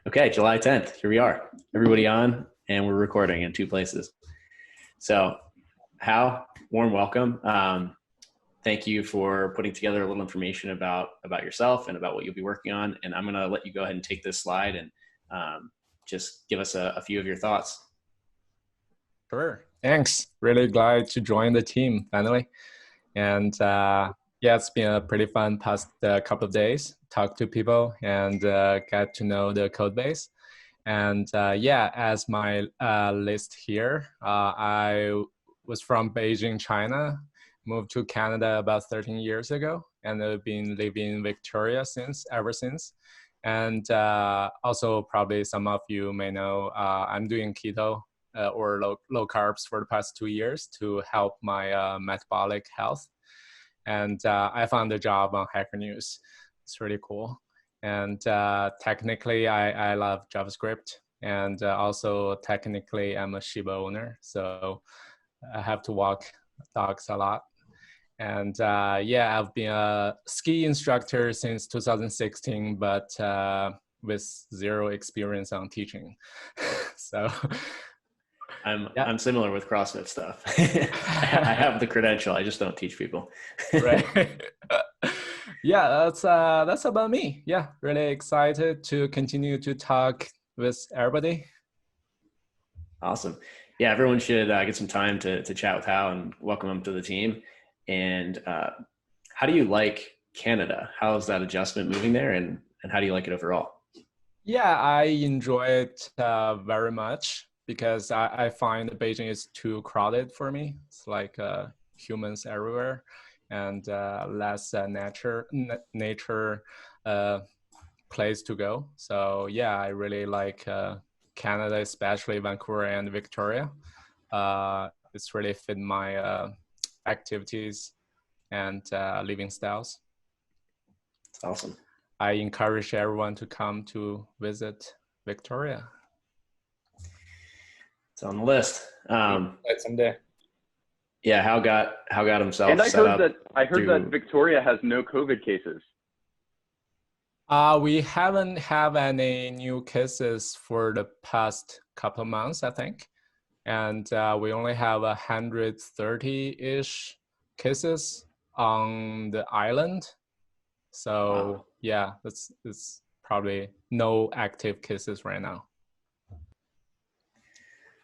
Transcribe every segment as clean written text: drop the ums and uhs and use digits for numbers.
Okay, July 10th. Here we are. Everybody on, and we're recording in two places. So, Hal, warm welcome. Thank you for putting together a little information about yourself and about what you'll be working on. And I'm going to let you go ahead and take this slide and just give us a few of your thoughts. Sure. Thanks. Really glad to join the team finally. And yeah, it's been a pretty fun past couple of days. Talk to people and get to know the code base. And yeah, as my list here, I was from Beijing, China, moved to Canada about 13 years ago, and I've been living in Victoria ever since. And also probably some of you may know I'm doing keto or low carbs for the past 2 years to help my metabolic health. And I found a job on Hacker News. It's really cool. And technically, I love JavaScript. And also technically, I'm a Shiba owner. So I have to walk dogs a lot. And yeah, I've been a ski instructor since 2016, but with zero experience on teaching. So I'm similar with CrossFit stuff. I have the credential. I just don't teach people. Right. Yeah, that's about me. Yeah, really excited to continue to talk with everybody. Awesome. Yeah, everyone should get some time to chat with Hal and welcome him to the team. And how do you like Canada? How is that adjustment moving there, and how do you like it overall? Yeah, I enjoy it very much because I find Beijing is too crowded for me. It's like humans everywhere and less nature place to go. So yeah, I really like Canada, especially Vancouver and Victoria. It's really fit my activities and living styles. That's awesome. I encourage everyone to come to visit Victoria. It's on the list. Someday. Yeah, Hal got himself. And I heard through... that Victoria has no COVID cases. We haven't have any new cases for the past couple of months, I think, and we only have 130-ish cases on the island. So wow. Yeah, it's probably no active cases right now.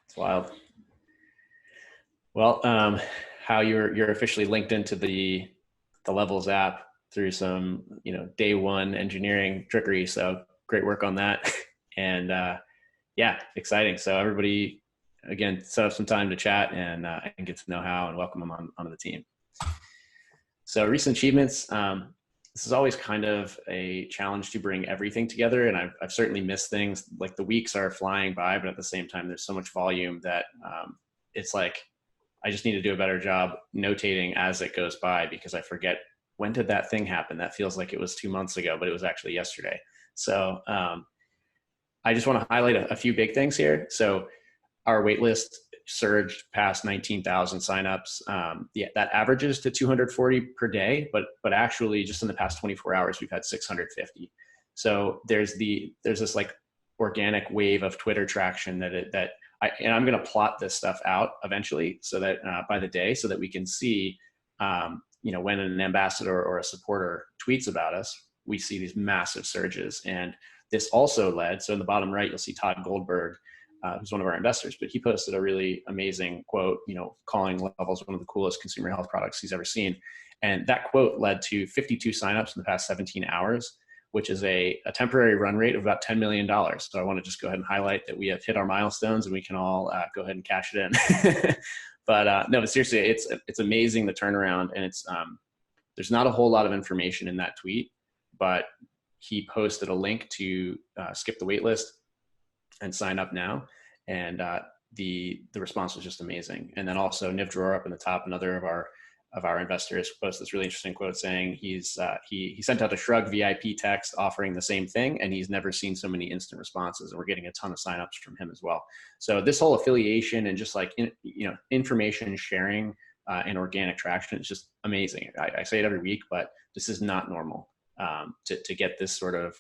It's wild. Well, how you're officially linked into the Levels app through some day one engineering trickery. So great work on that. And yeah, exciting. So everybody, again, set up some time to chat and get to know Hal and welcome him onto the team. So recent achievements. This is always kind of a challenge to bring everything together. And I've certainly missed things. Like the weeks are flying by, but at the same time, there's so much volume that it's like, I just need to do a better job notating as it goes by, because I forget, when did that thing happen? That feels like it was 2 months ago, but it was actually yesterday. So I just want to highlight a few big things here. So our waitlist surged past 19,000 signups. Yeah, that averages to 240 per day, but actually just in the past 24 hours, we've had 650. So there's this like organic wave of Twitter traction and I'm going to plot this stuff out eventually so that by the day, so that we can see, when an ambassador or a supporter tweets about us, we see these massive surges. And this also led, so in the bottom right, you'll see Todd Goldberg, who's one of our investors, but he posted a really amazing quote, calling Levels one of the coolest consumer health products he's ever seen. And that quote led to 52 signups in the past 17 hours, which is a temporary run rate of about $10 million. So I want to just go ahead and highlight that we have hit our milestones and we can all go ahead and cash it in. But no, but seriously, it's amazing, the turnaround. And it's there's not a whole lot of information in that tweet, but he posted a link to skip the wait list and sign up now. And the response was just amazing. And then also Niv Drawer up in the top, another of our investors, posted this really interesting quote saying he sent out a Shrug VIP text offering the same thing, and he's never seen so many instant responses, and we're getting a ton of signups from him as well. So this whole affiliation and just like information sharing and organic traction is just amazing. I say it every week, but this is not normal. to get this sort of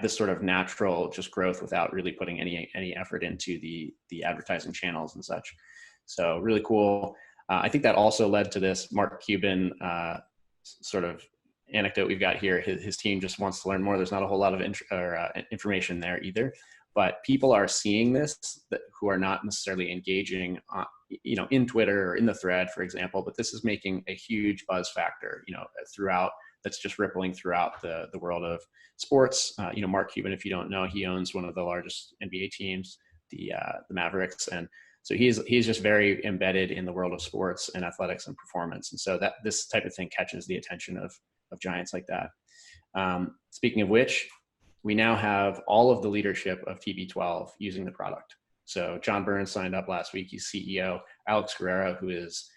this sort of natural just growth without really putting any effort into the advertising channels and such. So really cool. I think that also led to this Mark Cuban sort of anecdote we've got here. His team just wants to learn more. There's not a whole lot of information there either, but people are seeing this who are not necessarily engaging in Twitter or in the thread, for example, but this is making a huge buzz factor, throughout, that's just rippling throughout the world of sports. Mark Cuban, if you don't know, he owns one of the largest NBA teams, the Mavericks. And so he's just very embedded in the world of sports and athletics and performance. And so that this type of thing catches the attention of giants like that. Speaking of which, we now have all of the leadership of TB12 using the product. So John Burns signed up last week. He's CEO. Alex Guerrero, who is,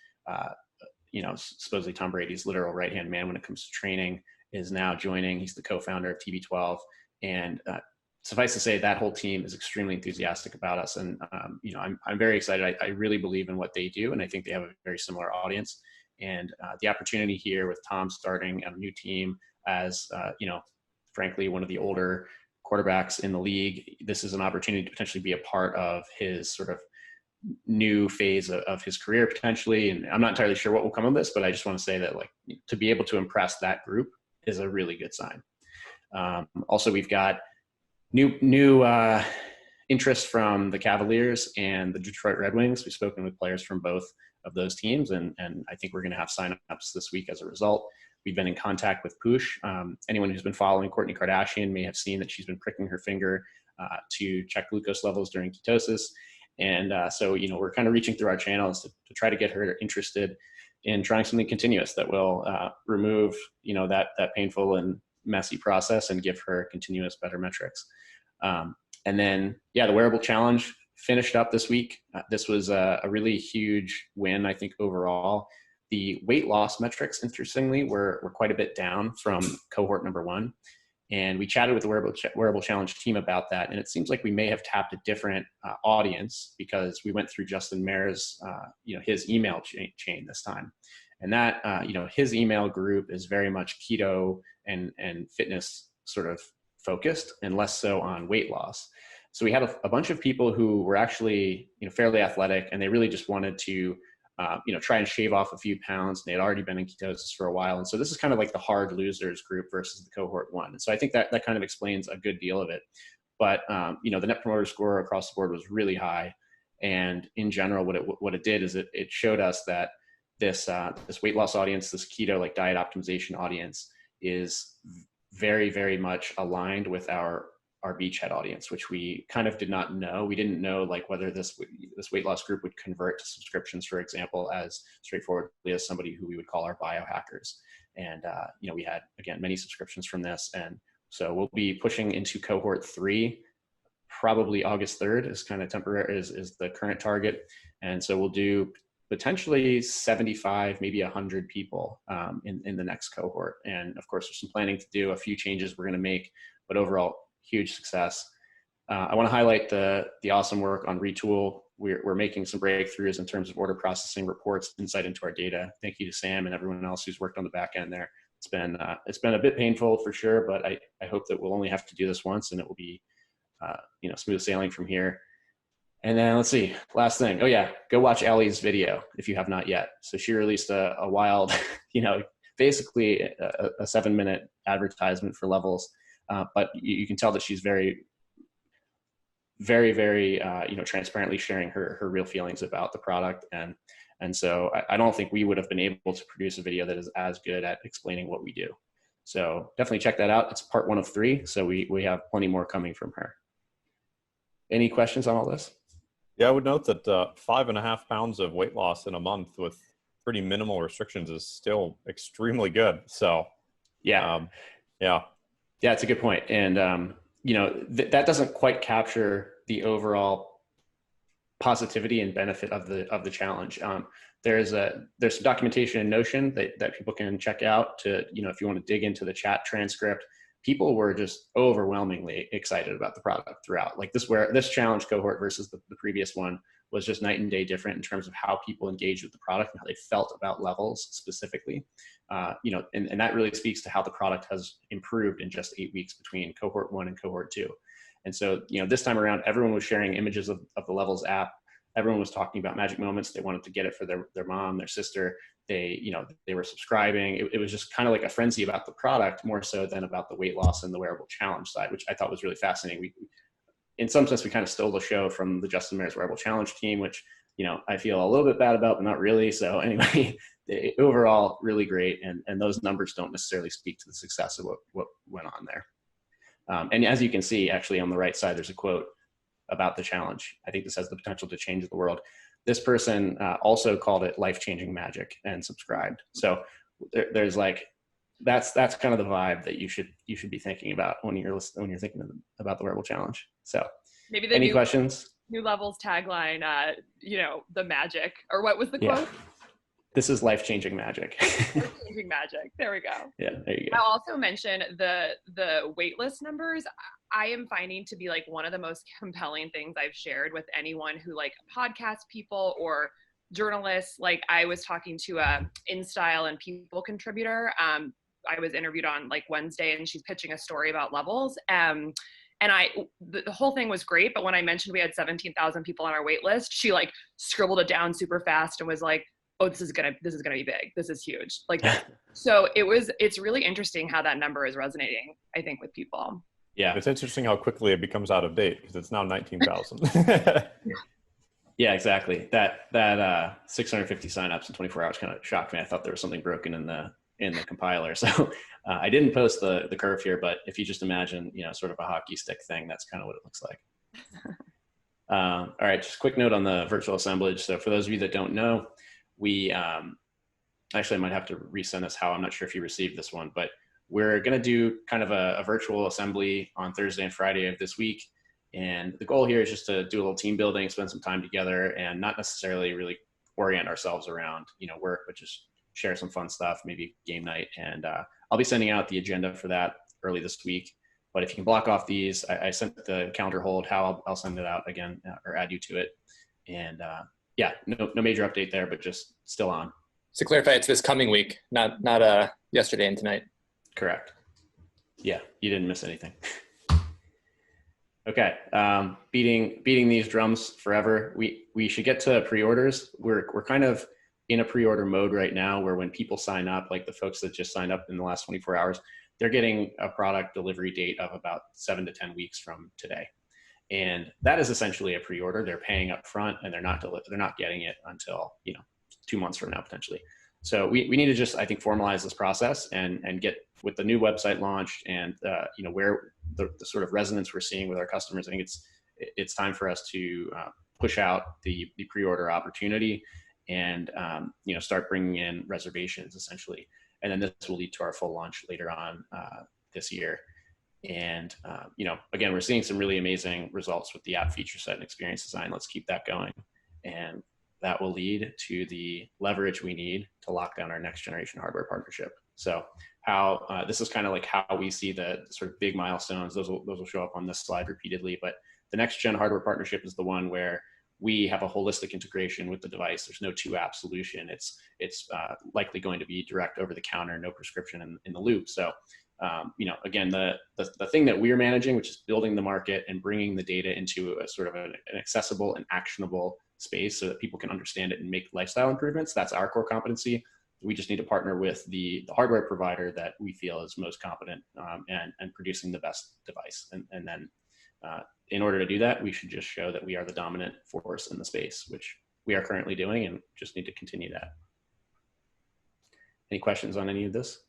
supposedly Tom Brady's literal right-hand man when it comes to training, is now joining. He's the co-founder of TB12. And suffice to say, that whole team is extremely enthusiastic about us. And, I'm very excited. I really believe in what they do. And I think they have a very similar audience. And the opportunity here with Tom starting a new team as, frankly, one of the older quarterbacks in the league, this is an opportunity to potentially be a part of his sort of new phase of his career potentially. And I'm not entirely sure what will come of this, but I just want to say that to be able to impress that group is a really good sign. Also, we've got new interest from the Cavaliers and the Detroit Red Wings. We've spoken with players from both of those teams, and I think we're going to have signups this week as a result. We've been in contact with Push. Anyone who's been following Kourtney Kardashian may have seen that she's been pricking her finger to check glucose levels during ketosis. And so, we're kind of reaching through our channels to try to get her interested in trying something continuous that will remove, that painful and messy process and give her continuous better metrics. And then, the wearable challenge finished up this week. This was a really huge win, I think, overall. The weight loss metrics, interestingly, were quite a bit down from cohort number 1. And we chatted with the wearable challenge team about that. And it seems like we may have tapped a different audience because we went through Justin Mayer's, his email chain this time. And that, his email group is very much keto and fitness sort of focused and less so on weight loss. So we had a bunch of people who were actually, fairly athletic, and they really just wanted to, try and shave off a few pounds. They had already been in ketosis for a while. And so this is kind of like the hard losers group versus the cohort 1. And so I think that kind of explains a good deal of it. But, the net promoter score across the board was really high. And in general, what it did is it showed us that this weight loss audience, this keto, like diet optimization audience, is very, very much aligned with our beachhead audience, which we kind of did not know. We didn't know whether this weight loss group would convert to subscriptions, for example, as straightforwardly as somebody who we would call our biohackers. And, we had, again, many subscriptions from this. And so we'll be pushing into cohort 3, probably August 3rd is kind of temporary, is the current target. And so we'll do potentially 75, maybe 100 people in the next cohort. And of course, there's some planning to do, a few changes we're going to make, but overall, huge success. I want to highlight the awesome work on Retool. We're making some breakthroughs in terms of order processing reports, insight into our data. Thank you to Sam and everyone else who's worked on the back end there. It's been a bit painful for sure, but I hope that we'll only have to do this once and it will be smooth sailing from here. And then let's see, last thing. Oh yeah, go watch Ellie's video if you have not yet. So she released a wild, basically a 7-minute advertisement for Levels. But you can tell that she's very, very, very, transparently sharing her real feelings about the product. And so I don't think we would have been able to produce a video that is as good at explaining what we do. So definitely check that out. It's part 1 of 3. So we have plenty more coming from her. Any questions on all this? Yeah, I would note that 5.5 pounds of weight loss in a month with pretty minimal restrictions is still extremely good. So yeah. Yeah, it's a good point. And, that doesn't quite capture the overall positivity and benefit of the challenge. There's some documentation in Notion that people can check out to, if you want to dig into the chat transcript. People were just overwhelmingly excited about the product throughout. Like this challenge cohort versus the previous one was just night and day different in terms of how people engaged with the product and how they felt about levels specifically. And that really speaks to how the product has improved in just 8 weeks between cohort 1 and cohort 2. And so, this time around, everyone was sharing images of the Levels app. Everyone was talking about magic moments. They wanted to get it for their mom, their sister. They were subscribing. It was just kind of like a frenzy about the product, more so than about the weight loss and the wearable challenge side, which I thought was really fascinating. In some sense, we kind of stole the show from the Justin Mares wearable challenge team, which, I feel a little bit bad about, but not really. So anyway, overall, really great. And those numbers don't necessarily speak to the success of what went on there. And as you can see, actually on the right side, there's a quote about the challenge. I think this has the potential to change the world. This person also called it life-changing magic and subscribed. So there's like, that's kind of the vibe that you should be thinking about when you're thinking about the wearable challenge. So maybe the any questions? New Levels tagline, the magic, or what was the quote? This is life-changing magic. Life-changing magic. There we go. Yeah, there you go. I'll also mention the waitlist numbers. I am finding to be like one of the most compelling things I've shared with anyone who like podcast people or journalists. Like I was talking to a InStyle and People contributor. I was interviewed on like Wednesday, and she's pitching a story about Levels. And the whole thing was great, but when I mentioned we had 17,000 people on our wait list, she like scribbled it down super fast and was like, "Oh, this is gonna be big. This is huge." Like, so it's really interesting how that number is resonating, I think, with people. Yeah, it's interesting how quickly it becomes out of date because it's now 19,000. Yeah, exactly. That 650 signups in 24 hours kind of shocked me. I thought there was something broken in the compiler. So I didn't post the curve here, but if you just imagine, sort of a hockey stick thing, that's kind of what it looks like. All right, just a quick note on the virtual assemblage. So for those of you that don't know, we actually I might have to resend this. I'm not sure if you received this one, but we're going to do kind of a virtual assembly on Thursday and Friday of this week. And the goal here is just to do a little team building, spend some time together, and not necessarily really orient ourselves around, work, but just share some fun stuff, maybe game night. And I'll be sending out the agenda for that early this week. But if you can block off these, I sent the calendar hold. I'll send it out again or add you to it. And no major update there, but just still on. To clarify, it's this coming week, not yesterday and tonight. Correct. Yeah, you didn't miss anything. Okay, beating these drums forever. We should get to pre-orders. We're kind of in a pre-order mode right now, where when people sign up, like the folks that just signed up in the last 24 hours, they're getting a product delivery date of about 7 to 10 weeks from today. And that is essentially a pre-order. They're paying up front, and they're not getting it until 2 months from now potentially. So we need to just, I think, formalize this process and get with the new website launched and where the sort of resonance we're seeing with our customers. I think it's time for us to push out the pre-order opportunity and start bringing in reservations essentially. And then this will lead to our full launch later on this year. And again, we're seeing some really amazing results with the app feature set and experience design. Let's keep that going. And that will lead to the leverage we need to lock down our next generation hardware partnership. So how this is kind of like how we see the sort of big milestones. Those will show up on this slide repeatedly, but the next gen hardware partnership is the one where we have a holistic integration with the device. There's no 2-app solution. It's likely going to be direct over the counter, no prescription in the loop. So again, the thing that we're managing, which is building the market and bringing the data into a sort of an accessible and actionable space so that people can understand it and make lifestyle improvements. That's our core competency. We just need to partner with the hardware provider that we feel is most competent and producing the best device. And then in order to do that, we should just show that we are the dominant force in the space, which we are currently doing, and just need to continue that. Any questions on any of this?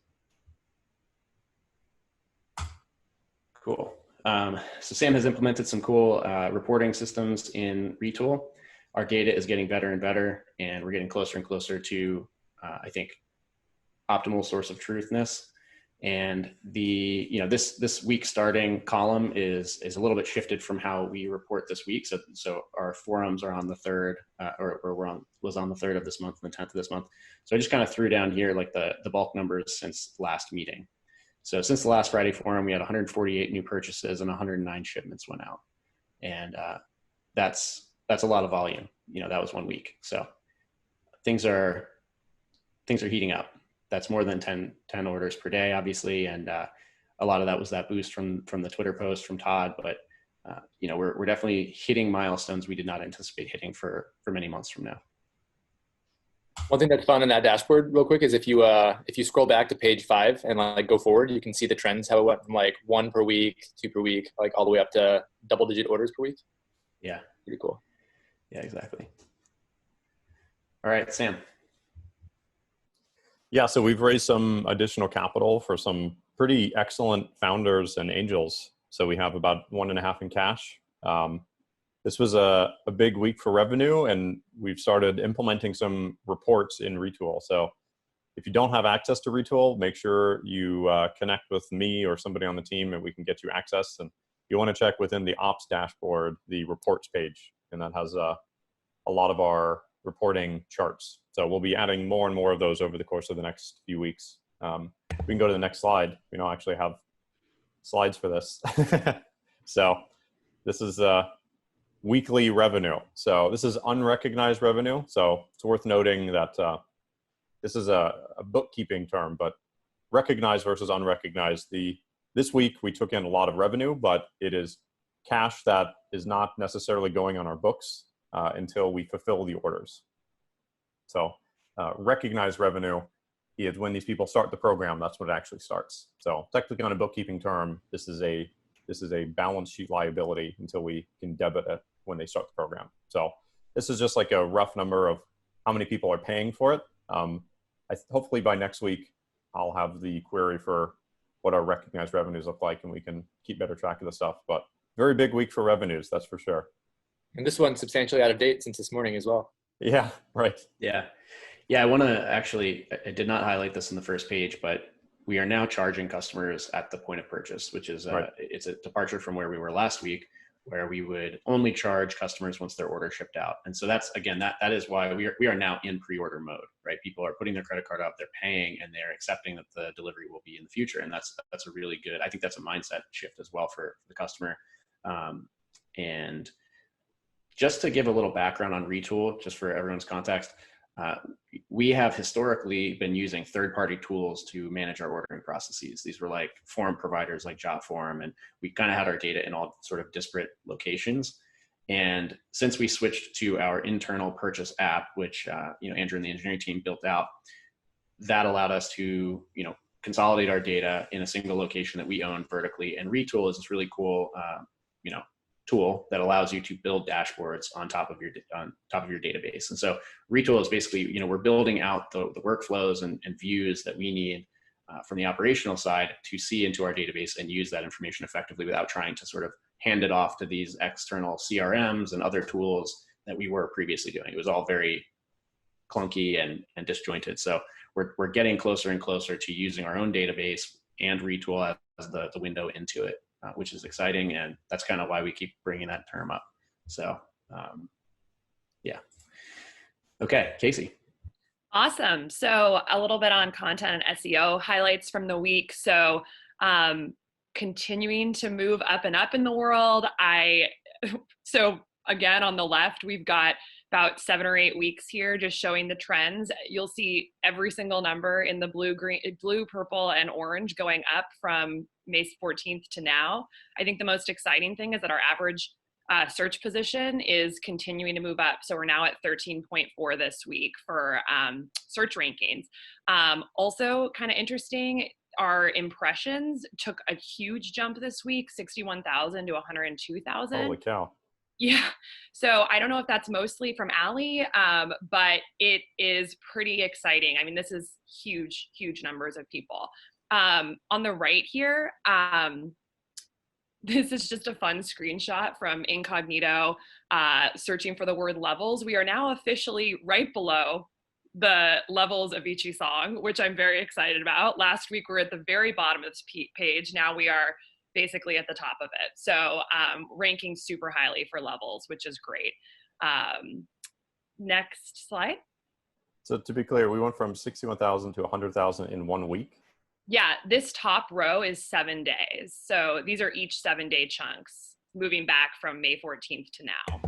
Cool. So Sam has implemented some cool reporting systems in Retool. Our data is getting better and better, and we're getting closer and closer to, I think, optimal source of truthness. And the this week starting column is a little bit shifted from how we report this week. So our forums are on the 3rd, was on the 3rd of this month and the 10th of this month. So I just kind of threw down here like the bulk numbers since last meeting. So since the last Friday forum, we had 148 new purchases and 109 shipments went out. And that's that's a lot of volume. That was 1 week. So things are heating up. That's more than 10 orders per day, obviously. And a lot of that was that boost from the Twitter post from Todd. But, we're definitely hitting milestones we did not anticipate hitting for many months from now. One thing that's fun in that dashboard real quick is if you scroll back to page 5 and like go forward, you can see the trends, how it went from like 1 per week, 2 per week, like all the way up to double-digit orders per week. Yeah. Pretty cool. Yeah, exactly. All right, Sam. Yeah, so we've raised some additional capital for some pretty excellent founders and angels. So we have about 1.5 in cash. This was a big week for revenue, and we've started implementing some reports in Retool. So if you don't have access to Retool, make sure you connect with me or somebody on the team and we can get you access. And you want to check within the ops dashboard, the reports page, and that has a lot of our reporting charts. So we'll be adding more and more of those over the course of the next few weeks. We can go to the next slide. We don't actually have slides for this. So this is weekly revenue. So this is unrecognized revenue. So it's worth noting that this is a bookkeeping term, but recognized versus unrecognized. This week we took in a lot of revenue, but it is cash that is not necessarily going on our books until we fulfill the orders. So recognized revenue is when these people start the program, that's when it actually starts. So technically on a bookkeeping term, this is a balance sheet liability until we can debit it when they start the program. So this is just like a rough number of how many people are paying for it. Hopefully by next week, I'll have the query for what our recognized revenues look like, and we can keep better track of the stuff. But very big week for revenues, that's for sure. And this one's substantially out of date since this morning as well. Yeah, right. Yeah. I want to actually, I did not highlight this in the first page, but we are now charging customers at the point of purchase, which is Right. It's a departure from where we were last week, where we would only charge customers once their order shipped out. And so that's, again, that is why we are now in pre-order mode, right? People are putting their credit card up, they're paying, and they're accepting that the delivery will be in the future. And that's a really good, I think that's a mindset shift as well for the customer. And just to give a little background on Retool, just for everyone's context, we have historically been using third-party tools to manage our ordering processes. These were like form providers like JotForm, and we kind of had our data in all sort of disparate locations. And since we switched to our internal purchase app, which Andrew and the engineering team built out, that allowed us to consolidate our data in a single location that we own vertically. And Retool is this really cool tool that allows you to build dashboards on top of your database. And so Retool is basically, we're building out the workflows and views that we need from the operational side to see into our database and use that information effectively without trying to sort of hand it off to these external CRMs and other tools that we were previously doing. It was all very clunky and disjointed. So we're getting closer and closer to using our own database and Retool as the window into it, which is exciting. And that's kind of why we keep bringing that term up. So yeah. Okay, Casey. Awesome. So a little bit on content and SEO highlights from the week. So continuing to move up and up in the world. So again, on the left, we've got about 7 or 8 weeks here, just showing the trends. You'll see every single number in the blue, purple, and orange going up from May 14th to now. I think the most exciting thing is that our average search position is continuing to move up. So we're now at 13.4 this week for search rankings. Also kind of interesting, our impressions took a huge jump this week, 61,000 to 102,000. Holy cow. Yeah. So I don't know if that's mostly from Ali, but it is pretty exciting. I mean, this is huge, huge numbers of people. On the right here, this is just a fun screenshot from Incognito, searching for the word levels. We are now officially right below the levels of each song, which I'm very excited about. Last week we were at the very bottom of this page. Now we are basically at the top of it. So ranking super highly for levels, which is great. Next slide. So to be clear, we went from 61,000 to 100,000 in 1 week. Yeah, this top row is 7 days. So these are each 7-day chunks moving back from May 14th to now.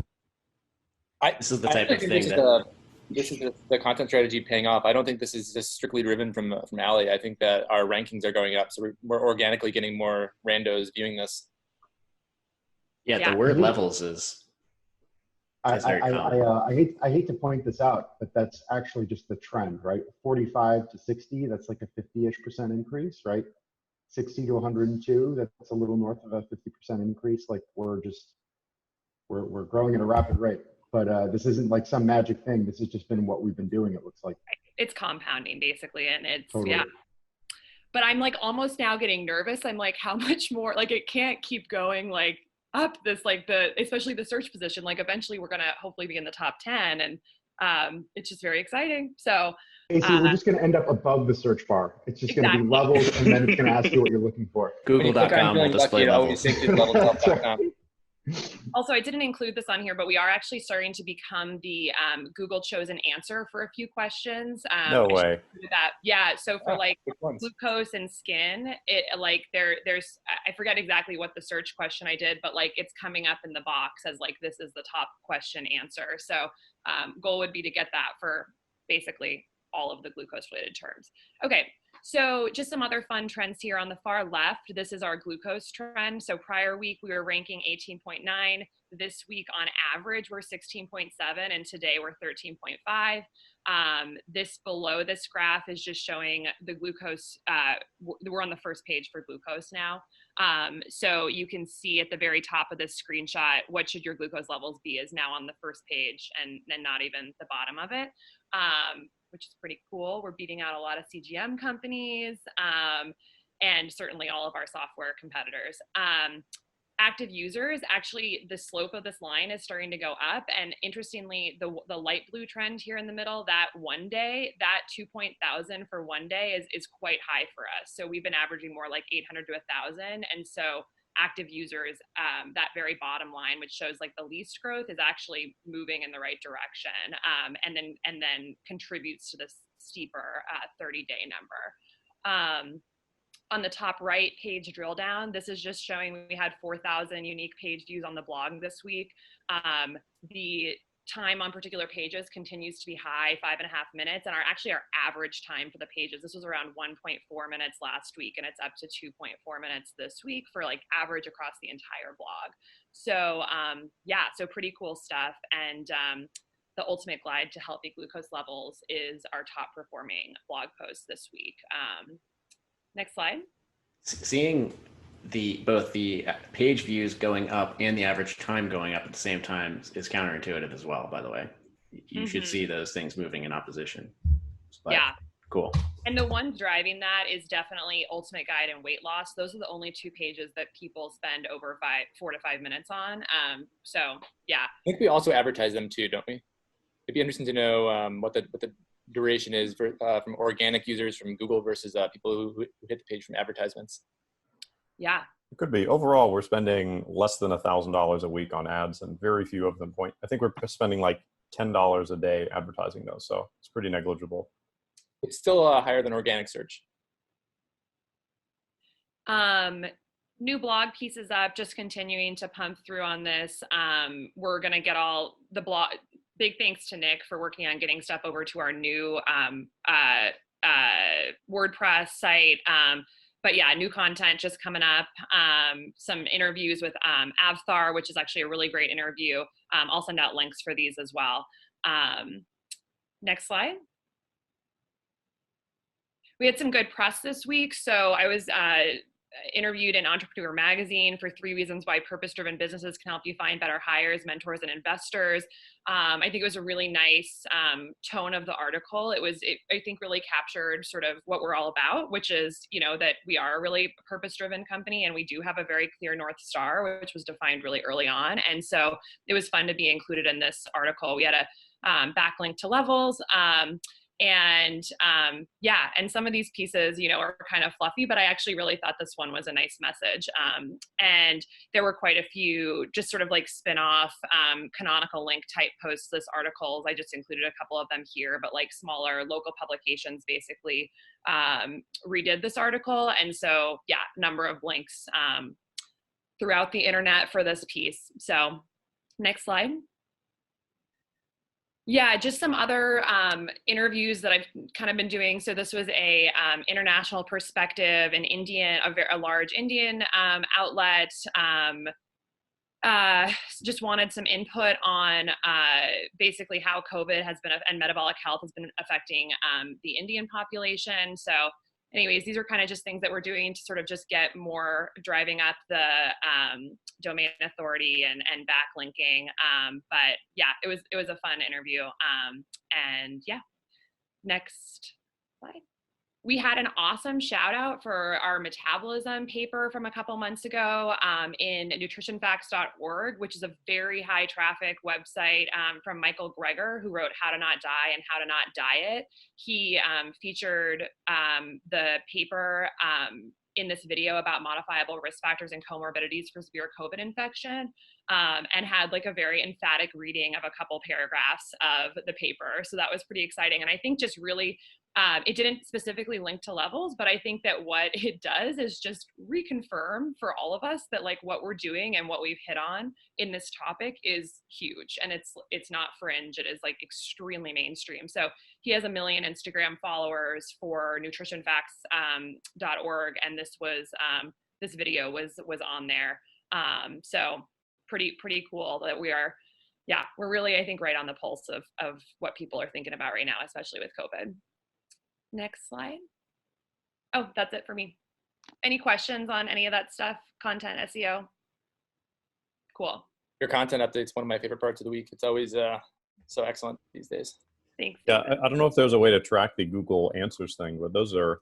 This is the I type actually of think thing this is that this is the content strategy paying off. I don't think this is just strictly driven from Ali. I think that our rankings are going up, so we're organically getting more randos viewing this. yeah, the word levels is very common. I hate to point this out, but that's actually just the trend, right? 45 to 60, that's like a 50-ish% increase, right? 60 to 102, that's a little north of a 50% increase. Like we're growing at a rapid rate. But this isn't like some magic thing. This has just been what we've been doing, it looks like. It's compounding basically, and it's Totally. yeah. But I'm like almost now getting nervous. I'm like, how much more? Like it can't keep going like up this like especially the search position. Like eventually we're gonna hopefully be in the top 10, and it's just very exciting. So Casey, we're just going to end up above the search bar. It's just going to be Exactly. levels, and then it's going to ask you what you're looking for. Google.com will display levels. Also, I didn't include this on here, but we are actually starting to become the Google chosen answer for a few questions. No way. Yeah. So for like glucose and skin, it like there's I forget exactly what the search question I did, but like it's coming up in the box as like this is the top question answer. So goal would be to get that for basically all of the glucose related terms. Okay. So just some other fun trends here on the far left. This is our glucose trend. So prior week, we were ranking 18.9. This week on average, we're 16.7, and today we're 13.5. This below this graph is just showing the glucose. We're on the first page for glucose now. So you can see at the very top of this screenshot, what should your glucose levels be is now on the first page and not even the bottom of it. Which is pretty cool. We're beating out a lot of CGM companies and certainly all of our software competitors. Active users, actually the slope of this line is starting to go up. And interestingly, the light blue trend here in the middle, that 1 day, that 2,000 for 1 day is quite high for us. So we've been averaging more like 800 to 1,000. And so active users, that very bottom line, which shows like the least growth, is actually moving in the right direction, and then contributes to this steeper 30-day number. On the top right page drill down, this is just showing we had 4,000 unique page views on the blog this week. The time on particular pages continues to be high, 5.5 minutes, and our average time for the pages, this was around 1.4 minutes last week, and it's up to 2.4 minutes this week for like average across the entire blog. So yeah, so pretty cool stuff. And the ultimate glide to healthy glucose levels is our top performing blog post this week. Next slide. Seeing both the page views going up and the average time going up at the same time is counterintuitive as well, by the way. You should see those things moving in opposition. But yeah. Cool. And the ones driving that is definitely Ultimate Guide and weight loss. Those are the only two pages that people spend over 4 to 5 minutes on. So yeah. I think we also advertise them too, don't we? It'd be interesting to know what the duration is for, from organic users from Google versus people who hit the page from advertisements. Yeah. It could be. Overall, we're spending less than $1,000 a week on ads, and very few of them point. I think we're spending like $10 a day advertising those, so it's pretty negligible. It's still higher than organic search. New blog pieces up, just continuing to pump through on this. We're going to get all the blog. Big thanks to Nick for working on getting stuff over to our new WordPress site. But yeah, new content just coming up. Some interviews with Avthar, which is actually a really great interview. I'll send out links for these as well. Next slide. We had some good press this week. So I was interviewed in Entrepreneur Magazine for 3 reasons why purpose-driven businesses can help you find better hires, mentors, and investors. I think it was a really nice tone of the article. I think really captured sort of what we're all about, which is, that we are a really purpose-driven company and we do have a very clear North Star, which was defined really early on. And so it was fun to be included in this article. We had a backlink to levels. And yeah, and some of these pieces, are kind of fluffy, but I actually really thought this one was a nice message. And there were quite a few just sort of like spin-off canonical link type posts, this articles. I just included a couple of them here, but like smaller local publications basically redid this article. And so yeah, number of links throughout the internet for this piece. So next slide. Yeah, just some other interviews that I've kind of been doing. So this was a international perspective, an Indian, a large Indian outlet. Just wanted some input on basically how COVID has been and metabolic health has been affecting the Indian population. So anyways, these are kind of just things that we're doing to sort of just get more driving up the domain authority and backlinking. But yeah, it was a fun interview. And yeah, next slide. We had an awesome shout out for our metabolism paper from a couple months ago in nutritionfacts.org, which is a very high traffic website from Michael Greger, who wrote How to Not Die and How to Not Diet. He featured the paper in this video about modifiable risk factors and comorbidities for severe COVID infection, and had like a very emphatic reading of a couple paragraphs of the paper. So that was pretty exciting. And I think just really, it didn't specifically link to levels, but I think that what it does is just reconfirm for all of us that like what we're doing and what we've hit on in this topic is huge, and it's not fringe. It is like extremely mainstream. So he has 1 million Instagram followers for nutritionfacts.org, and this video was on there. So pretty cool that we're really, I think, right on the pulse of what people are thinking about right now, especially with COVID. Next slide. Oh, that's it for me. Any questions on any of that stuff? Content, SEO? Cool. Your content update's one of my favorite parts of the week. It's always so excellent these days. Thanks. Yeah, I don't know if there's a way to track the Google Answers thing, but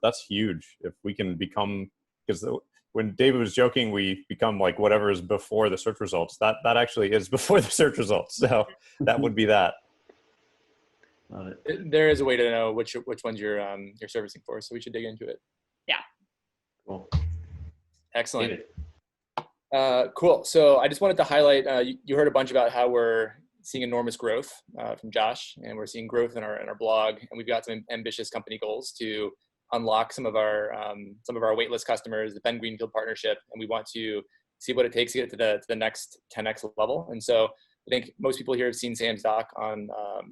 that's huge. If we can become, because when David was joking, we become like whatever is before the search results. That actually is before the search results. So that would be that. Love it. There is a way to know which ones you're servicing for, so we should dig into it. Yeah. Cool. Excellent. David. Cool. So I just wanted to highlight, you heard a bunch about how we're seeing enormous growth from Josh, and we're seeing growth in our blog, and we've got some ambitious company goals to unlock some of our waitlist customers, the Ben Greenfield partnership, and we want to see what it takes to get to the next 10x level. And so I think most people here have seen Sam's doc on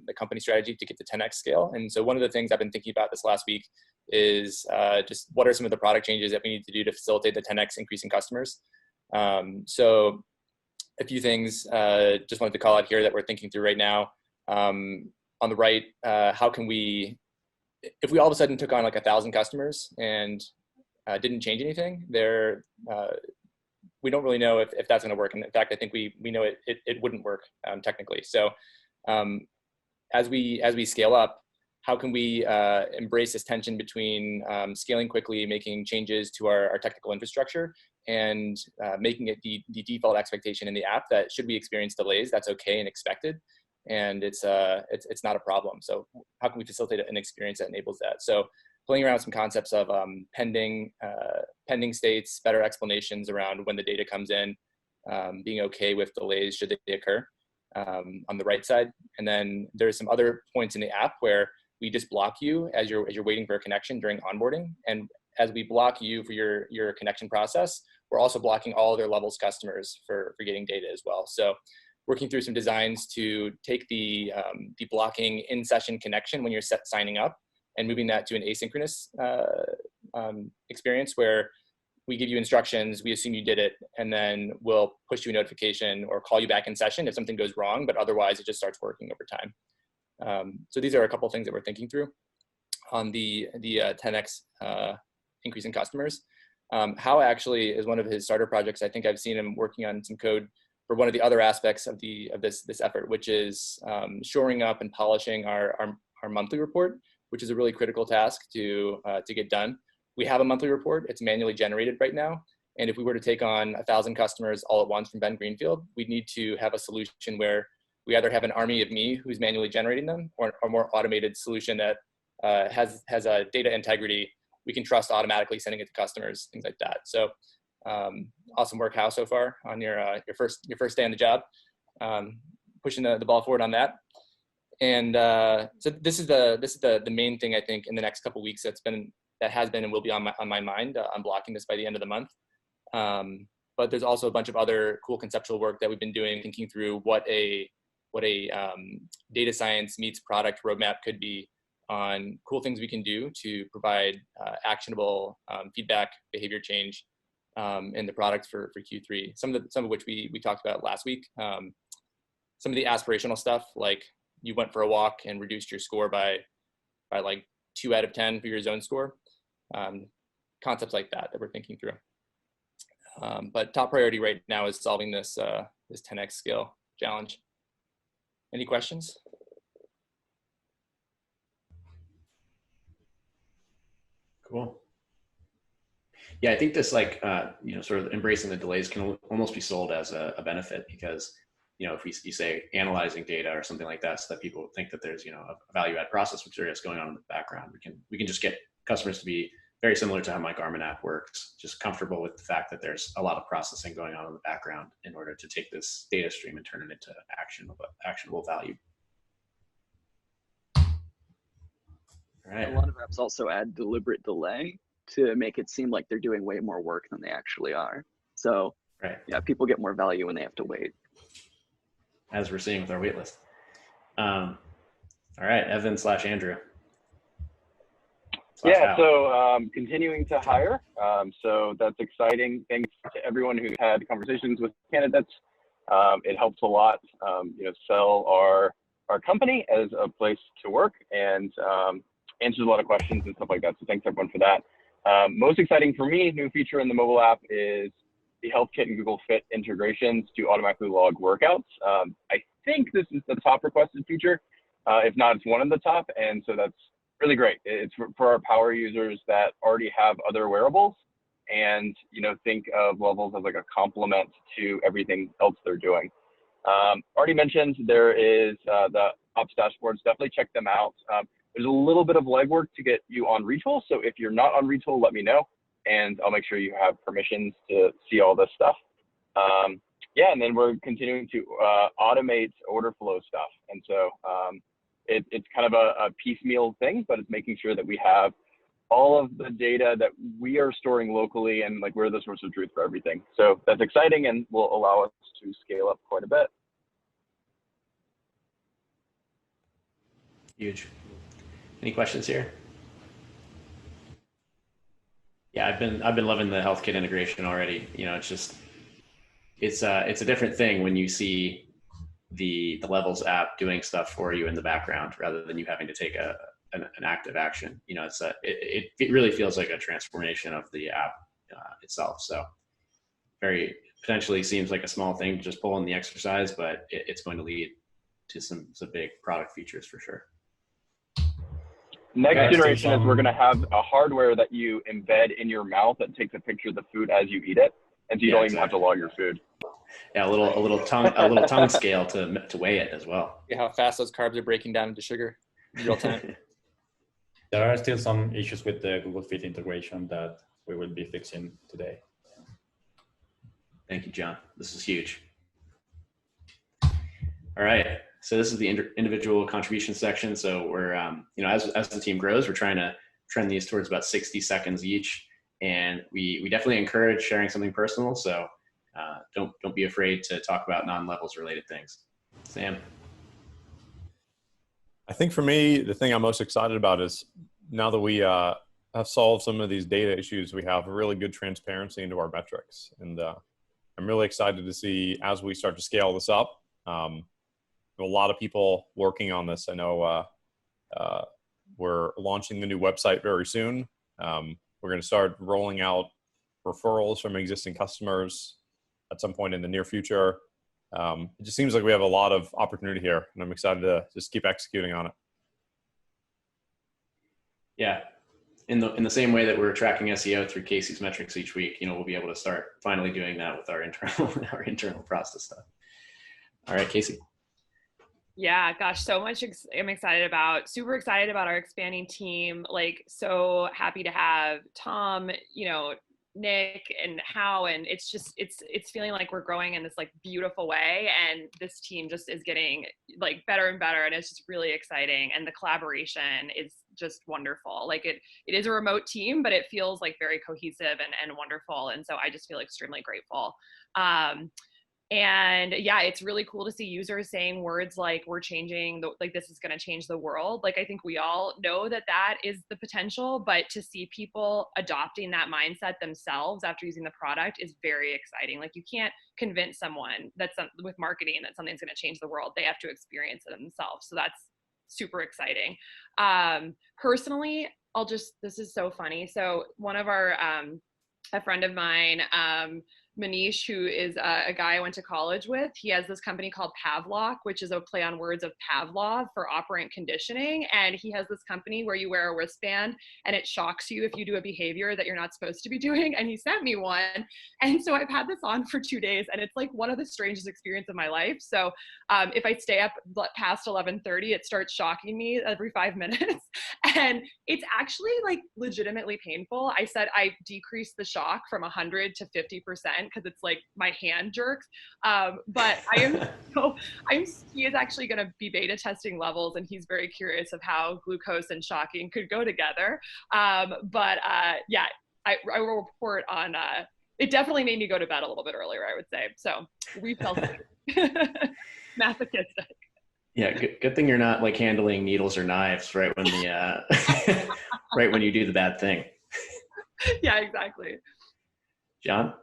the company strategy to get to 10x scale. And so one of the things I've been thinking about this last week is just what are some of the product changes that we need to do to facilitate the 10x increase in customers. So a few things just wanted to call out here that we're thinking through right now. On the right, how can we, if we all of a sudden took on like 1,000 customers and didn't change anything, we don't really know if that's going to work. And in fact, I think we know it wouldn't work technically. So as we scale up, how can we embrace this tension between scaling quickly, making changes to our technical infrastructure, and making it the default expectation in the app that should we experience delays, that's okay and expected, and it's not a problem. So how can we facilitate an experience that enables that? So playing around with some concepts of pending states, better explanations around when the data comes in, being okay with delays should they occur on the right side. And then there's some other points in the app where we just block you as you're waiting for a connection during onboarding. And as we block you for your connection process, we're also blocking all other levels customers for getting data as well. So working through some designs to take the blocking in-session connection when you're signing up and moving that to an asynchronous experience where we give you instructions, we assume you did it, and then we'll push you a notification or call you back in session if something goes wrong, but otherwise it just starts working over time. So these are a couple of things that we're thinking through on the 10x increase in customers. How actually is one of his starter projects. I think I've seen him working on some code for one of the other aspects of this effort, which is shoring up and polishing our monthly report, which is a really critical task to get done. We have a monthly report. It's manually generated right now. And if we were to take on 1,000 customers all at once from Ben Greenfield, we'd need to have a solution where we either have an army of me who's manually generating them, or a more automated solution that has a data integrity. We can trust automatically sending it to customers, things like that. So awesome work, Hao, so far on your first day on the job, pushing the ball forward on that. And so this is the main thing I think in the next couple of weeks that has been and will be on my mind. I'm blocking this by the end of the month. But there's also a bunch of other cool conceptual work that we've been doing, thinking through what a what a data science meets product roadmap could be on cool things we can do to provide actionable feedback, behavior change in the product for Q3. Some of which we talked about last week. Some of the aspirational stuff, like you went for a walk and reduced your score by like 2 out of 10 for your zone score. Concepts like that we're thinking through. But top priority right now is solving this 10x scale challenge. Any questions? Cool. Yeah, I think this like sort of embracing the delays can almost be sold as a benefit, because if you say analyzing data or something like that, so that people think that there's a value add process which there is going on in the background, we can just get customers to be very similar to how my Garmin app works, just comfortable with the fact that there's a lot of processing going on in the background in order to take this data stream and turn it into actionable value. All right. A lot of apps also add deliberate delay to make it seem like they're doing way more work than they actually are. So yeah, people get more value when they have to wait. As we're seeing with our waitlist. All right, Evan / Andrew. Yeah, so continuing to hire. So that's exciting. Thanks to everyone who had conversations with candidates. It helps a lot, sell our company as a place to work, and answers a lot of questions and stuff like that. So thanks everyone for that. Most exciting for me, new feature in the mobile app is the Health Kit and Google Fit integrations to automatically log workouts. I think this is the top requested feature. If not, it's one of the top. And so that's really great. It's for our power users that already have other wearables and, think of levels as like a complement to everything else they're doing. Already mentioned, there is the ops dashboards. Definitely check them out. There's a little bit of legwork to get you on Retool. So if you're not on Retool, let me know, and I'll make sure you have permissions to see all this stuff. Yeah, and then we're continuing to automate order flow stuff. And so it's kind of a piecemeal thing, but it's making sure that we have all of the data that we are storing locally, and like we're the source of truth for everything. So that's exciting and will allow us to scale up quite a bit. Huge. Any questions here? Yeah, I've been loving the Health Kit integration already. It's a different thing when you see the Levels app doing stuff for you in the background rather than you having to take an active action. It really feels like a transformation of the app itself. So very potentially seems like a small thing to just pull in the exercise, but it's going to lead to some big product features for sure. Next generation is we're going to have a hardware that you embed in your mouth that takes a picture of the food as you eat it, and so you don't even have to log your food. Yeah, a little tongue scale to weigh it as well. Yeah, how fast those carbs are breaking down into sugar in real time. There are still some issues with the Google Fit integration that we will be fixing today. Thank you, John. This is huge. All right. So this is the individual contribution section. So we're, as the team grows, we're trying to trend these towards about 60 seconds each. And we definitely encourage sharing something personal. So don't be afraid to talk about non-levels related things. Sam. I think for me, the thing I'm most excited about is now that we have solved some of these data issues, we have a really good transparency into our metrics. And I'm really excited to see as we start to scale this up. A lot of people working on this. I know we're launching the new website very soon. We're going to start rolling out referrals from existing customers at some point in the near future. It just seems like we have a lot of opportunity here, and I'm excited to just keep executing on it. Yeah, in the same way that we're tracking SEO through Casey's metrics each week, we'll be able to start finally doing that with our internal process stuff. All right, Casey. Yeah, gosh, so much I'm excited about, super excited about our expanding team. Like, so happy to have Tom, Nick and Hao, and it's feeling like we're growing in this like beautiful way, and this team just is getting like better and better, and it's just really exciting, and the collaboration is just wonderful. Like it is a remote team, but it feels like very cohesive and wonderful, and so I just feel extremely grateful. And yeah, it's really cool to see users saying words like we're changing like this is going to change the world. Like I think we all know that that is the potential, but to see people adopting that mindset themselves after using the product is very exciting. Like you can't convince someone with marketing that something's going to change the world. They have to experience it themselves. So that's super exciting. Personally, this is so funny. So one of our a friend of mine, Manish, who is a guy I went to college with, he has this company called Pavlok, which is a play on words of Pavlov for operant conditioning. And he has this company where you wear a wristband and it shocks you if you do a behavior that you're not supposed to be doing. And he sent me one. And so I've had this on for 2 days and it's like one of the strangest experiences of my life. So if I stay up past 11:30, it starts shocking me every 5 minutes. And it's actually like legitimately painful. I said I decreased the shock from 100 to 50% because it's like my hand jerks. But he is actually going to be beta testing levels, and he's very curious of how glucose and shocking could go together. Yeah, I will report on. It definitely made me go to bed a little bit earlier, I would say. So we felt masochistic. Yeah, good thing you're not like handling needles or knives right when the right when you do the bad thing. Yeah, exactly. John?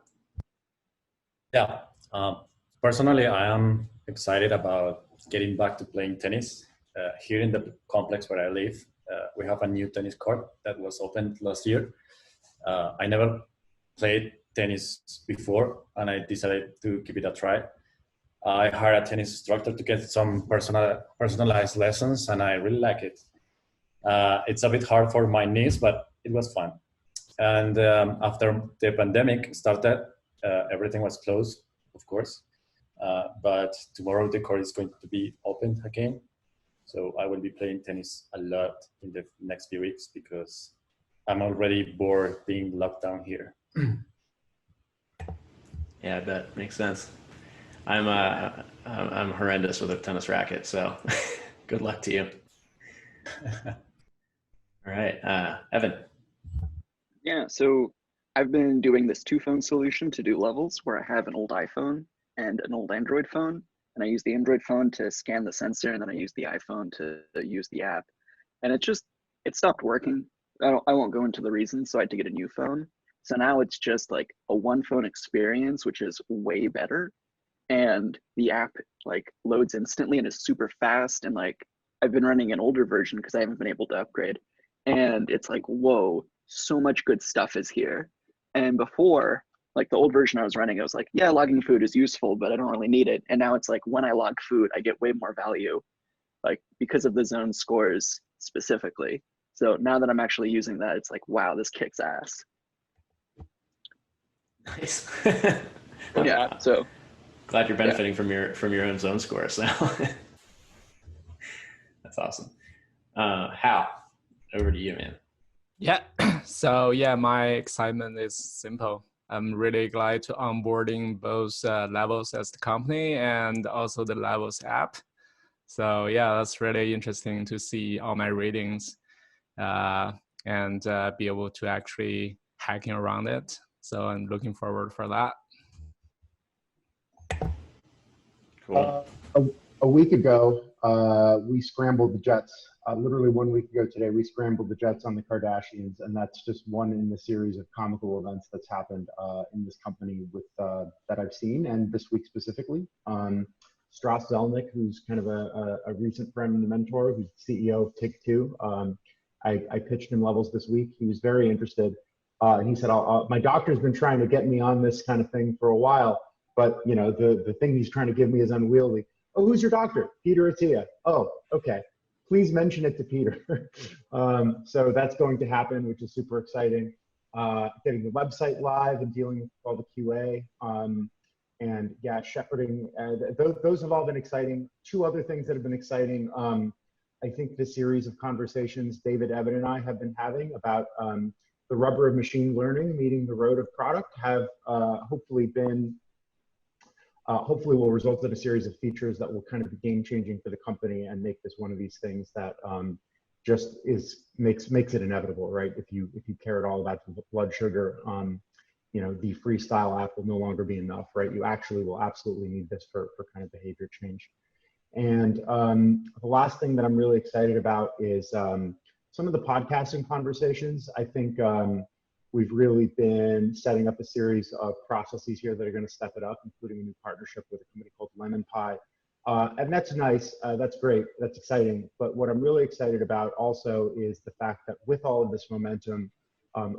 Yeah. Personally, I am excited about getting back to playing tennis. Here in the complex where I live, we have a new tennis court that was opened last year. I never played tennis before, and I decided to give it a try. I hired a tennis instructor to get some personalized lessons, and I really like it. It's a bit hard for my knees, but it was fun. And after the pandemic started, everything was closed, of course. But tomorrow the court is going to be opened again. So I will be playing tennis a lot in the next few weeks because I'm already bored being locked down here. Yeah, I bet. Makes sense. I'm horrendous with a tennis racket, so good luck to you. All right, Evan. Yeah, so I've been doing this 2-phone solution to do levels where I have an old iPhone and an old Android phone. And I use the Android phone to scan the sensor, and then I use the iPhone to use the app. And it stopped working. I won't go into the reasons, so I had to get a new phone. So now it's just like a 1-phone experience, which is way better. And the app like loads instantly and is super fast. And like I've been running an older version because I haven't been able to upgrade. And it's like, whoa, so much good stuff is here. And before, like the old version I was running, I was like, yeah, logging food is useful, but I don't really need it. And now it's like when I log food, I get way more value, like because of the zone scores specifically. So now that I'm actually using that, it's like, wow, this kicks ass. Nice. Yeah. So glad you're benefiting from your own zone scores now. That's awesome. Hal, over to you, man. Yeah. So yeah, my excitement is simple. I'm really glad to onboarding both Levels as the company and also the Levels app. So yeah, that's really interesting to see all my ratings and be able to actually hacking around it. So I'm looking forward for that. Cool. A week ago, we scrambled the jets. Literally 1 week ago today, we scrambled the jets on the Kardashians, and that's just one in the series of comical events that's happened in this company with that I've seen, and this week specifically. Strauss Zelnick, who's kind of a recent friend and mentor, who's CEO of Take-Two. I pitched him Levels this week. He was very interested. And he said, my doctor's been trying to get me on this kind of thing for a while, but you know, the thing he's trying to give me is unwieldy. Oh, who's your doctor? Peter Attia. Oh, okay. Please mention it to Peter. So that's going to happen, which is super exciting. Getting the website live and dealing with all the QA. And yeah, shepherding. Those have all been exciting. 2 other things that have been exciting. I think the series of conversations David, Evan, and I have been having about the rubber of machine learning meeting the road of product have hopefully will result in a series of features that will kind of be game changing for the company and make this one of these things that just makes it inevitable, right? If you care at all about blood sugar, the freestyle app will no longer be enough, right? You actually will absolutely need this for kind of behavior change. And the last thing that I'm really excited about is some of the podcasting conversations. I think we've really been setting up a series of processes here that are going to step it up, including a new partnership with a company called Lemon Pie. And that's nice, that's great, that's exciting. But what I'm really excited about also is the fact that with all of this momentum,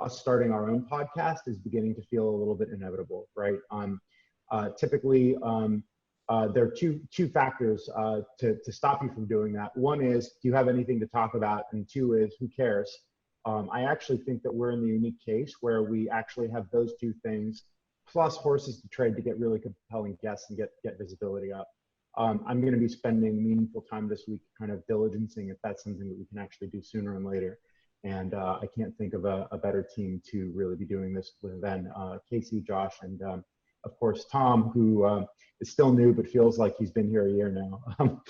us starting our own podcast is beginning to feel a little bit inevitable, right? Typically, there are two factors to stop you from doing that. One is, do you have anything to talk about? And two is, who cares? I actually think that we're in the unique case where we actually have those two things, plus horses to trade to get really compelling guests and get visibility up. I'm going to be spending meaningful time this week kind of diligencing if that's something that we can actually do sooner and later. And I can't think of a better team to really be doing this with than Casey, Josh, and of course, Tom, who is still new, but feels like he's been here a year now,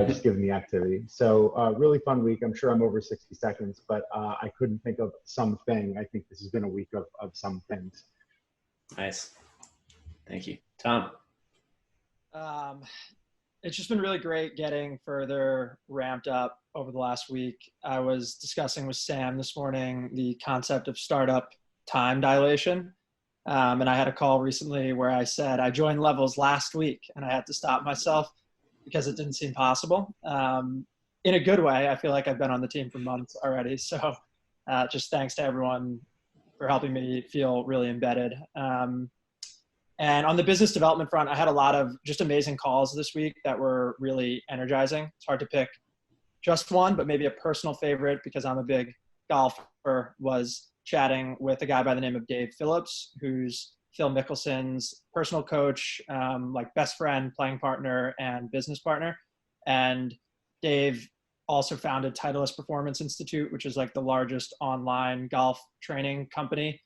just given the activity. So really fun week. I'm sure I'm over 60 seconds, but I couldn't think of something. I think this has been a week of some things. Nice. Thank you. Tom. It's just been really great getting further ramped up over the last week. I was discussing with Sam this morning the concept of startup time dilation. And I had a call recently where I said I joined Levels last week and I had to stop myself because it didn't seem possible. In a good way, I feel like I've been on the team for months already. So just thanks to everyone for helping me feel really embedded. And on the business development front, I had a lot of just amazing calls this week that were really energizing. It's hard to pick just one, but maybe a personal favorite, because I'm a big golfer, was chatting with a guy by the name of Dave Phillips, who's Phil Mickelson's personal coach, like best friend, playing partner, and business partner. And Dave also founded Titleist Performance Institute, which is like the largest online golf training company.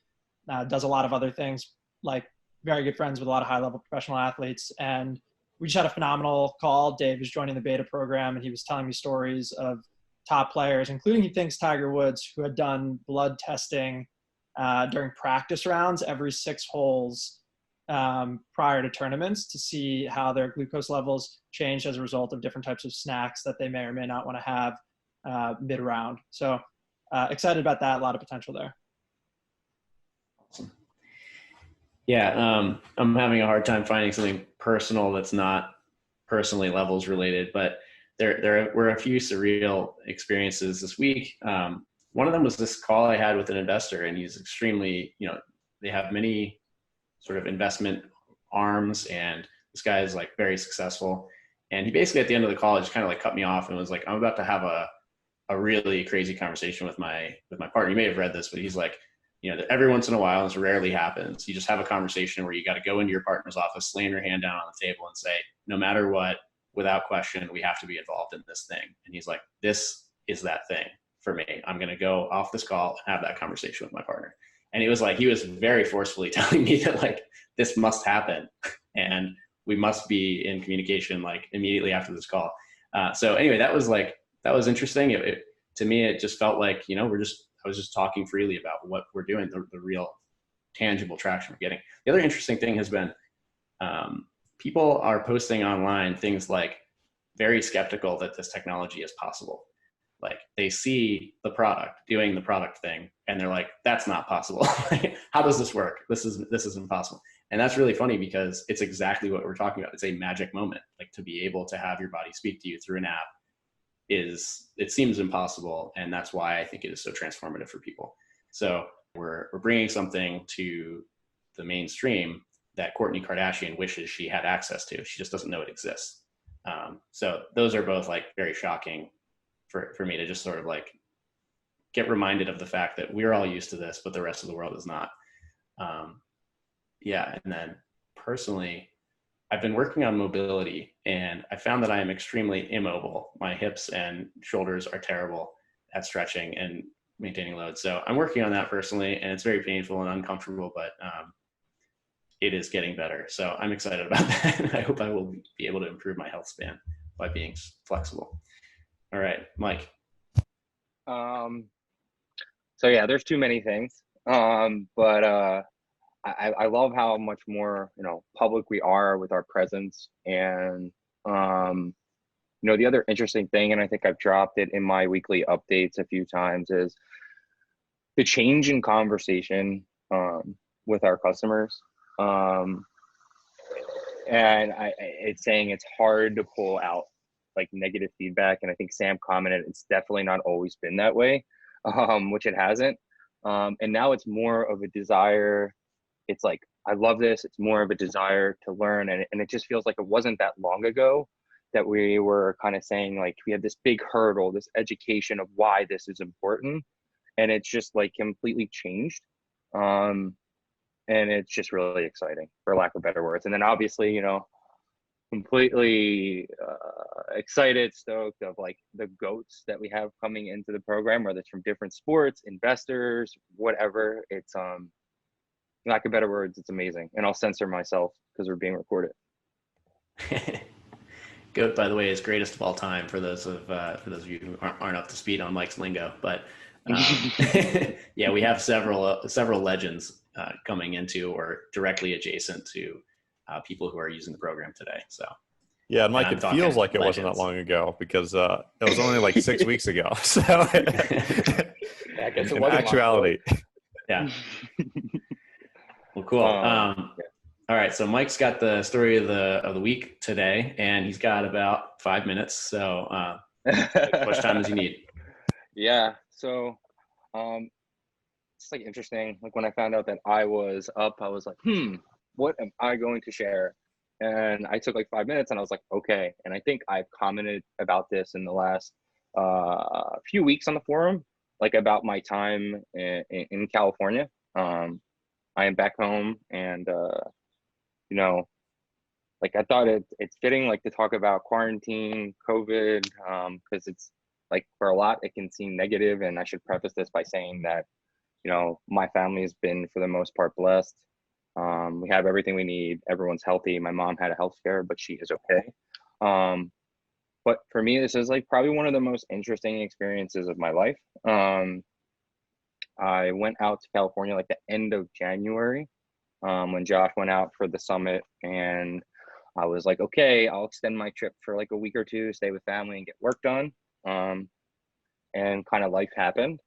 Does a lot of other things, like very good friends with a lot of high-level professional athletes. And we just had a phenomenal call. Dave is joining the beta program, and he was telling me stories of top players, including, he thinks, Tiger Woods, who had done blood testing during practice rounds every 6 holes prior to tournaments to see how their glucose levels changed as a result of different types of snacks that they may or may not want to have mid-round. So excited about that. A lot of potential there. Awesome. Yeah, I'm having a hard time finding something personal that's not personally Levels related, but there were a few surreal experiences this week. One of them was this call I had with an investor, and he's extremely, they have many sort of investment arms, and this guy is like very successful. And he basically at the end of the call just kind of like cut me off and was like, I'm about to have a really crazy conversation with my partner. You may have read this, but he's like, every once in a while, this rarely happens, you just have a conversation where you got to go into your partner's office, slam your hand down on the table and say, no matter what, without question, we have to be involved in this thing. And he's like, this is that thing for me. I'm going to go off this call and have that conversation with my partner. And it was like, he was very forcefully telling me that like, this must happen. And we must be in communication like immediately after this call. So anyway, that was interesting. To me, it just felt like, I was just talking freely about what we're doing, the real tangible traction we're getting. The other interesting thing has been, people are posting online things like very skeptical that this technology is possible. Like they see the product doing the product thing and they're like, that's not possible. How does this work? This is impossible. And that's really funny because it's exactly what we're talking about. It's a magic moment. Like to be able to have your body speak to you through an app it seems impossible. And that's why I think it is so transformative for people. So we're bringing something to the mainstream that Kourtney Kardashian wishes she had access to. She just doesn't know it exists. So those are both like very shocking for me to just sort of like get reminded of the fact that we're all used to this, but the rest of the world is not. And then personally, I've been working on mobility and I found that I am extremely immobile. My hips and shoulders are terrible at stretching and maintaining load. So I'm working on that personally, and it's very painful and uncomfortable, but it is getting better. So I'm excited about that. And I hope I will be able to improve my health span by being flexible. All right, Mike. So yeah, there's too many things. But I love how much more, public we are with our presence. And, the other interesting thing, and I think I've dropped it in my weekly updates a few times, is the change in conversation with our customers. And it's saying it's hard to pull out like negative feedback. And I think Sam commented, it's definitely not always been that way, which it hasn't. And now it's more of a desire. It's like, I love this. It's more of a desire to learn. And it just feels like it wasn't that long ago that we were kind of saying like, we have this big hurdle, this education of why this is important. And it's just like completely changed. And it's just really exciting, for lack of better words. And then obviously, completely excited, stoked of like the goats that we have coming into the program, whether it's from different sports, investors, whatever. It's lack of better words, it's amazing. And I'll censor myself because we're being recorded. Goat, by the way, is greatest of all time for those of you who aren't up to speed on Mike's lingo. But yeah, we have several legends coming into or directly adjacent to people who are using the program today. So yeah, and Mike, it feels like it wasn't that long ago because it was only like 6 weeks ago. So I guess in actuality, yeah. Well, cool. All right, so Mike's got the story of the week today, and he's got about 5 minutes. So as much time as you need. Yeah. So it's like interesting. Like when I found out that I was up, I was like, what am I going to share? And I took like 5 minutes and I was like, okay. And I think I've commented about this in the last few weeks on the forum, like about my time in California. I am back home and, like I thought it's fitting like to talk about quarantine, COVID, because it's like for a lot, it can seem negative. And I should preface this by saying that, my family has been for the most part blessed. We have everything we need. Everyone's healthy. My mom had a health scare, but she is okay. But for me, this is like probably one of the most interesting experiences of my life. I went out to California like the end of January when Josh went out for the summit, and I was like, okay, I'll extend my trip for like a week or two, stay with family and get work done. And kind of life happened.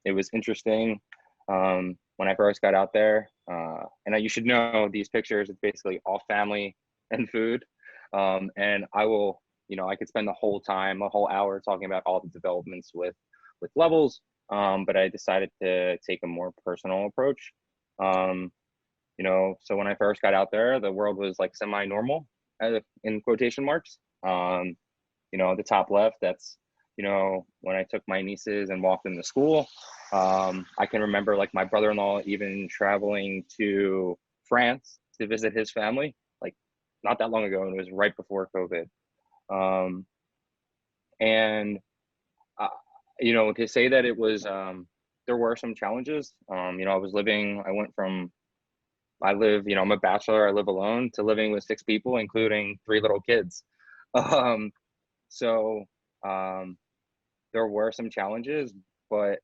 It was interesting. When I first got out there, and you should know these pictures, it's basically all family and food. And I will, I could spend the whole hour talking about all the developments with levels. But I decided to take a more personal approach. So when I first got out there, the world was like semi-normal in quotation marks. The top left, that's, when I took my nieces and walked them to school. I can remember like my brother-in-law even traveling to France to visit his family, like not that long ago, and it was right before COVID. To say that it was, there were some challenges. I'm a bachelor, I live alone, to living with 6 people, including 3 little kids. There were some challenges, but,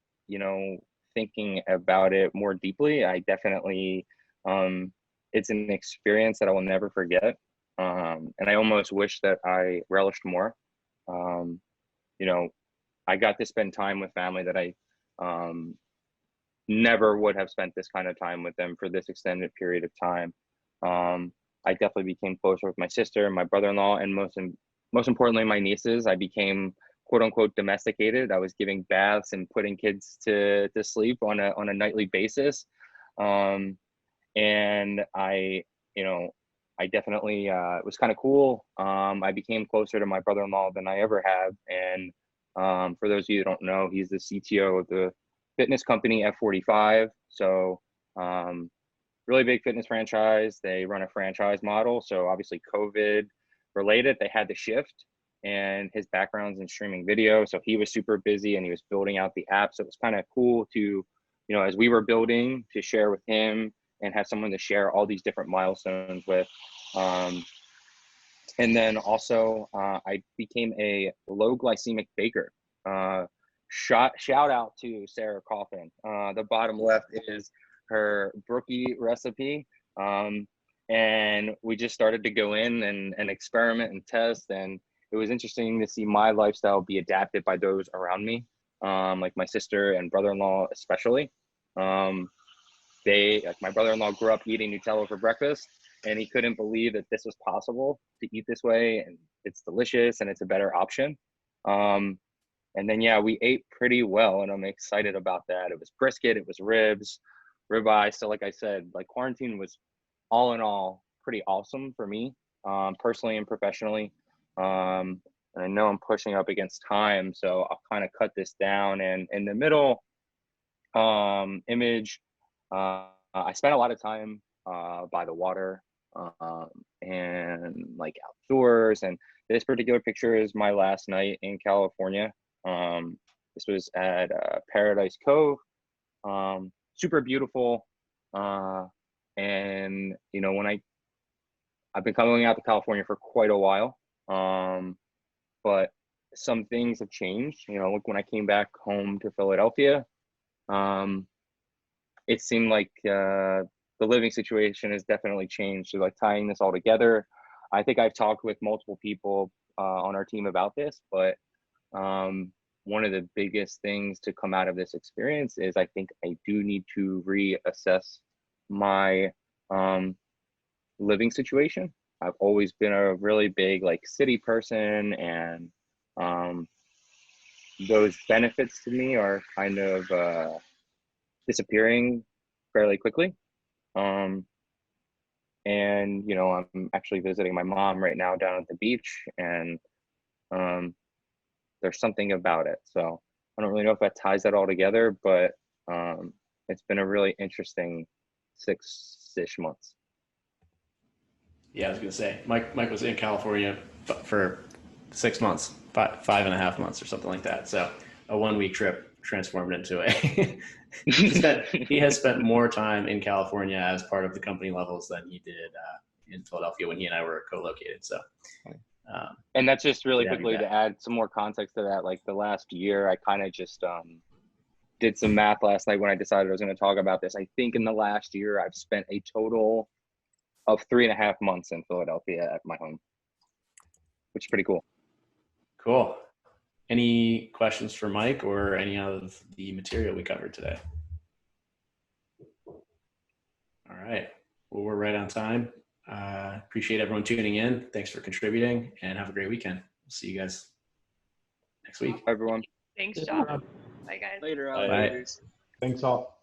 thinking about it more deeply, I definitely, it's an experience that I will never forget. And I almost wish that I relished more. I got to spend time with family that I never would have spent this kind of time with them for this extended period of time. I definitely became closer with my sister and my brother-in-law, and most importantly, my nieces. I became quote unquote domesticated. I was giving baths and putting kids to sleep on a nightly basis. And I definitely, it was kind of cool. I became closer to my brother-in-law than I ever have. And for those of you who don't know, he's the CTO of the fitness company F45. So really big fitness franchise. They run a franchise model. So obviously COVID related, they had to shift, and his background's in streaming video. So he was super busy and he was building out the app. So it was kind of cool to, as we were building, to share with him and have someone to share all these different milestones with. And then also I became a low glycemic baker. Shout out to Sarah Coffin. The bottom left is her brookie recipe. And we just started to go in and experiment and test. And it was interesting to see my lifestyle be adapted by those around me, like my sister and brother-in-law especially. Like my brother-in-law grew up eating Nutella for breakfast, and he couldn't believe that this was possible to eat this way, and it's delicious and it's a better option. And then, yeah, we ate pretty well, and I'm excited about that. It was brisket, it was ribs, ribeye. So like I said, like quarantine was all in all pretty awesome for me, personally and professionally. And I know I'm pushing up against time, so I'll kind of cut this down. And in the middle image, I spent a lot of time by the water and like outdoors. And this particular picture is my last night in California. This was at Paradise Cove, super beautiful. And you know, I've been coming out to California for quite a while, but some things have changed. You know, like when I came back home to Philadelphia, it seemed like the living situation has definitely changed. So like tying this all together, I think I've talked with multiple people on our team about this, but one of the biggest things to come out of this experience is I think I do need to reassess my living situation. I've always been a really big like city person, and those benefits to me are kind of disappearing fairly quickly. And you know, I'm actually visiting my mom right now down at the beach, and there's something about it. So I don't really know if that ties that all together, but it's been a really interesting 6-ish months. Yeah, I was gonna say, Mike was in California for 6 months, 5.5 months or something like that. So a 1-week trip transformed into a he has spent more time in California as part of the company levels than he did in Philadelphia when he and I were co-located. So and that's just really quickly to add some more context to that. Like the last year, I kind of just did some math last night when I decided I was going to talk about this. I think in the last year, I've spent a total of 3.5 months in Philadelphia at my home, which is pretty cool. Cool. Any questions for Mike or any of the material we covered today? All right. Well, we're right on time. Appreciate everyone tuning in. Thanks for contributing, and have a great weekend. We'll see you guys next week. Bye, everyone. Thanks, John. Bye, guys. Later, Bye. Thanks all.